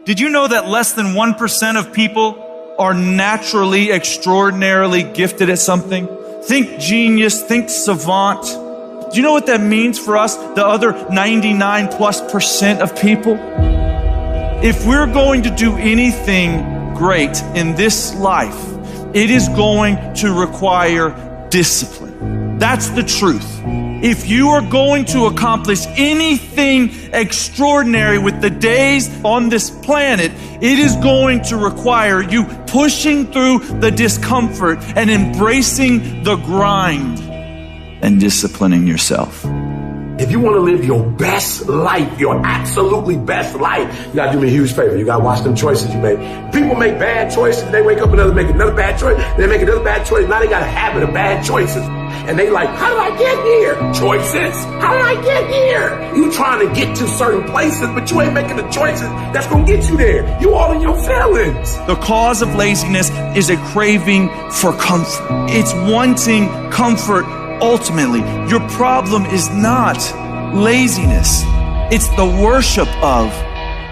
Did you know that less than 1% of people are naturally, extraordinarily gifted at something? Think genius, think savant. Do you know what that means for us, the other 99+% of people? If we're going to do anything great in this life, it is going to require discipline. That's the truth. If you are going to accomplish anything extraordinary with the days on this planet, it is going to require you pushing through the discomfort and embracing the grind and disciplining yourself. If you want to live your best life, your absolutely best life, you gotta do me a huge favor. You gotta watch them choices you make. People make bad choices. They wake up and make another bad choice. They make another bad choice. Now they got a habit of bad choices. And they like, how did I get here? Choices. How did I get here? You trying to get to certain places, but you ain't making the choices that's going to get you there. You all in your feelings. The cause of laziness is a craving for comfort. It's wanting comfort ultimately. Your problem is not laziness. It's the worship of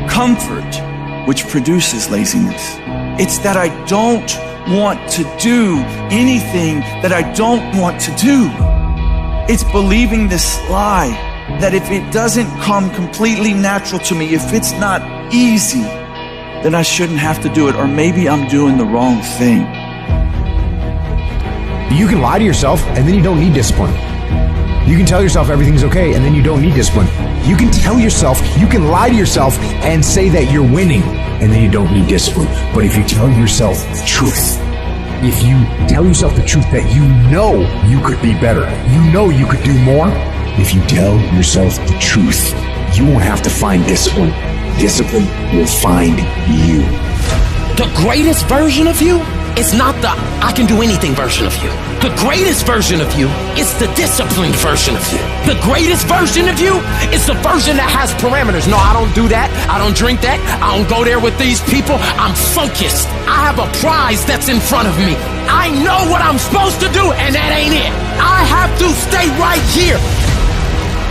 comfort which produces laziness. It's that I don't want to do anything that I don't want to do. It's believing this lie that if it doesn't come completely natural to me, if it's not easy, then I shouldn't have to do it, or maybe I'm doing the wrong thing. You can lie to yourself and then you don't need discipline. You can tell yourself everything's okay and then you don't need discipline. You can tell yourself, you can lie to yourself and say that you're winning and then you don't need discipline. But if you tell yourself the truth, if you tell yourself the truth that you know you could be better, you know you could do more, if you tell yourself the truth, you won't have to find discipline. Discipline will find you. The greatest version of you is not the I can do anything version of you. The greatest version of you is the disciplined version of you. The greatest version of you is the version that has parameters. No, I don't do that. I don't drink that. I don't go there with these people. I'm focused. I have a prize that's in front of me. I know what I'm supposed to do, and that ain't it. I have to stay right here.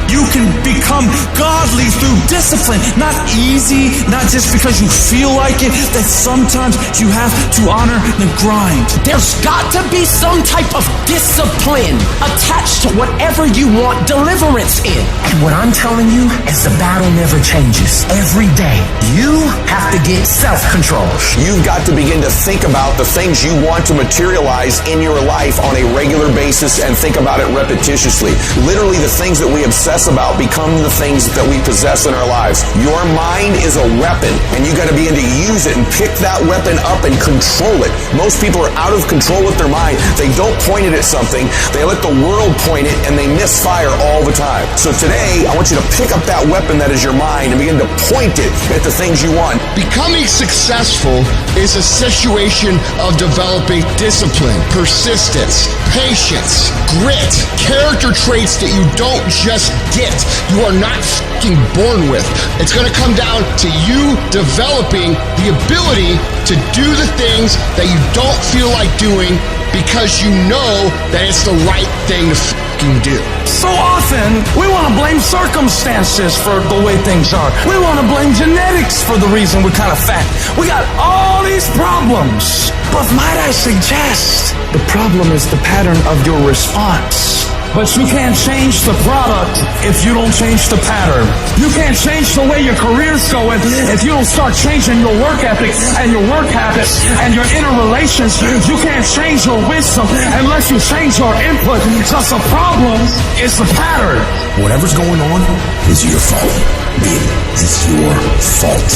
You can become godly through discipline, not easy, not just because you feel like it, that sometimes you have to honor the grind. There's got to be some type of discipline attached to whatever you want deliverance in. And what I'm telling you is the battle never changes. Every day, you have to get self-control. You've got to begin to think about the things you want to materialize in your life on a regular basis and think about it repetitiously. Literally, the things that we obsess about become the things that we possess in our lives. Your mind is a weapon, and you got to begin to use it and pick that weapon up and control it. Most people are out of control with their mind. They don't point it at something. They let the world point it, and they misfire all the time. So today, I want you to pick up that weapon that is your mind and begin to point it at the things you want. Becoming successful is a situation of developing discipline, persistence, patience, grit, character traits that you don't just get. You are not fucking born with. It's going to come down to you developing the ability to do the things that you don't feel like doing because you know that it's the right thing to fucking do. So often, we want to blame circumstances for the way things are. We want to blame genetics for the reason we're kind of fat. We got all these problems. But might I suggest, the problem is the pattern of your response. But you can't change the product if you don't change the pattern. You can't change the way your career's going if you don't start changing your work ethic and your work habits and your inner relations. You can't change your wisdom unless you change your input, because the problem is the pattern. Whatever's going on is your fault. It is your fault.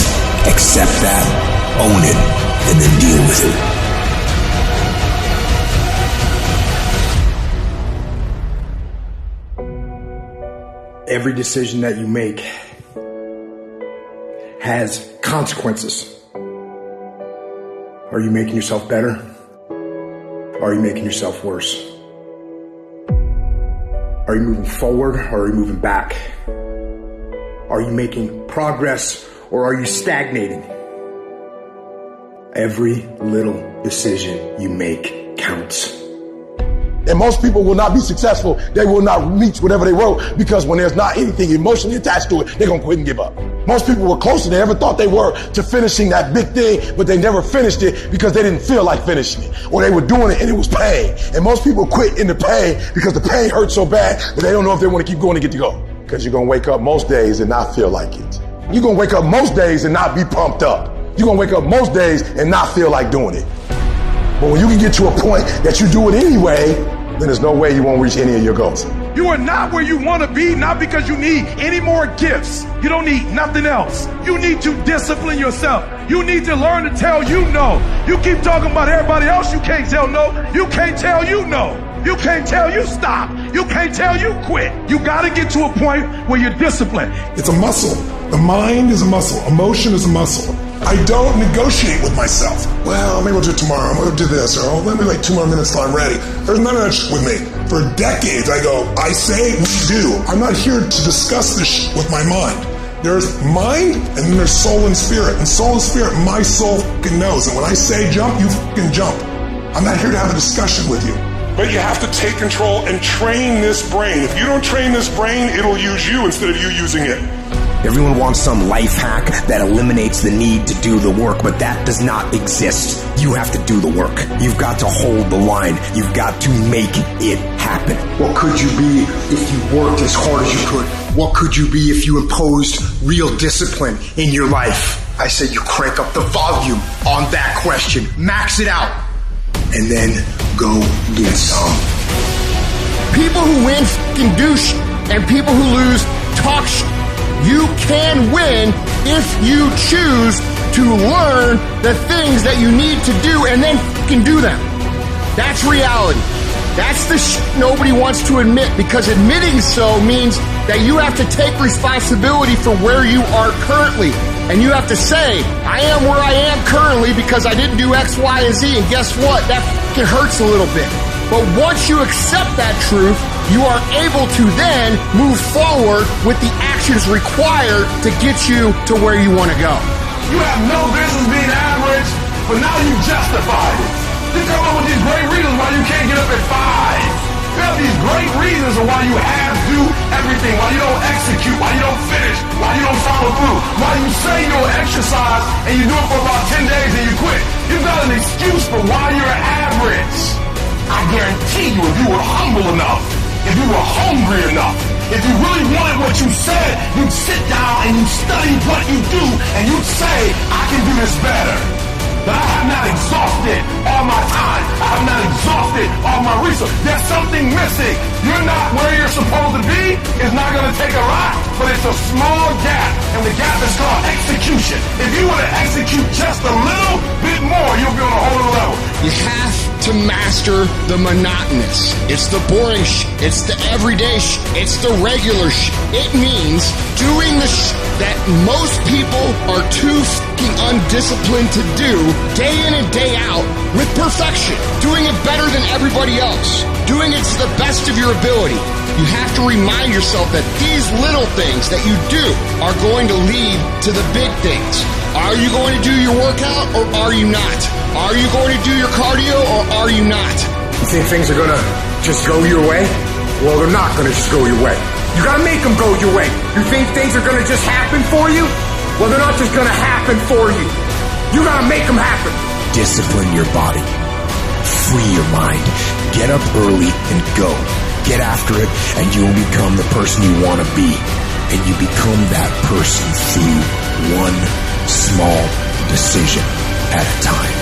Accept that, own it, and then deal with it. Every decision that you make has consequences. Are you making yourself better? Or are you making yourself worse? Are you moving forward or are you moving back? Are you making progress or are you stagnating? Every little decision you make counts. And most people will not be successful. They will not reach whatever they wrote because when there's not anything emotionally attached to it, they're going to quit and give up. Most people were closer than they ever thought they were to finishing that big thing, but they never finished it because they didn't feel like finishing it, or they were doing it and it was pain. And most people quit in the pain because the pain hurts so bad that they don't know if they want to keep going to get to go. Because you're going to wake up most days and not feel like it. You're going to wake up most days and not be pumped up. You're going to wake up most days and not feel like doing it. But when you can get to a point that you do it anyway, then there's no way you won't reach any of your goals. You are not where you want to be, not because you need any more gifts. You don't need nothing else. You need to discipline yourself. You need to learn to tell you no. You keep talking about everybody else, you can't tell no. You can't tell you no. You can't tell you stop. You can't tell you quit. You got to get to a point where you're disciplined. It's a muscle. The mind is a muscle. Emotion is a muscle. I don't negotiate with myself. Well, maybe we'll do it tomorrow. I'm going to do this. Or let me wait 2 more minutes till I'm ready. There's none of that shit with me. For decades, I go, I say, we do. I'm not here to discuss this shit with my mind. There's mind, and then there's soul and spirit. And soul and spirit, my soul fucking knows. And when I say jump, you fucking jump. I'm not here to have a discussion with you. But you have to take control and train this brain. If you don't train this brain, it'll use you instead of you using it. Everyone wants some life hack that eliminates the need to do the work, but that does not exist. You have to do the work. You've got to hold the line. You've got to make it happen. What could you be if you worked as hard as you could? What could you be if you imposed real discipline in your life? I said you crank up the volume on that question. Max it out. And then go get some. People who win fucking do shit, and people who lose talk shit. You can win if you choose to learn the things that you need to do and then fucking do them. That's reality. That's the shit nobody wants to admit, because admitting so means that you have to take responsibility for where you are currently. And you have to say, I am where I am currently because I didn't do X, Y, and Z. And guess what? That fucking hurts a little bit. But once you accept that truth, you are able to then move forward with the actions required to get you to where you want to go. You have no business being average, but now you justify it. You come up with these great reasons why you can't get up at 5. You have these great reasons of why you have to do everything, why you don't execute, why you don't finish, why you don't follow through, why you say you'll exercise and you do it for about 10 days and you quit. You've got an excuse for why you're average. I guarantee you, if you were humble enough, if you were hungry enough, if you really wanted what you said, you'd sit down and you'd study what you do and you'd say, I can do this better. But I have not exhausted all my time. I have not exhausted all my resources. There's something missing. You're not where you're supposed to be. It's not going to take a lot, but it's a small gap. And the gap is called execution. If you were to execute just a little bit more, you'll be on a whole other level. You have to master the monotonous. It's the boring shit. It's the everyday shit. It's the regular shit. It means doing the shit that most people are too fucking undisciplined to do day in and day out with perfection. Doing it better than everybody else. Doing it to the best of your ability. You have to remind yourself that these little things that you do are going to lead to the big things. Are you going to do your workout or are you not? Are you going to do your cardio or are you not? You think things are going to just go your way? Well, they're not going to just go your way. You got to make them go your way. You think things are going to just happen for you? Well, they're not just going to happen for you. You got to make them happen. Discipline your body. Free your mind. Get up early and go. Get after it, and you'll become the person you want to be. And you become that person through one small decision at a time.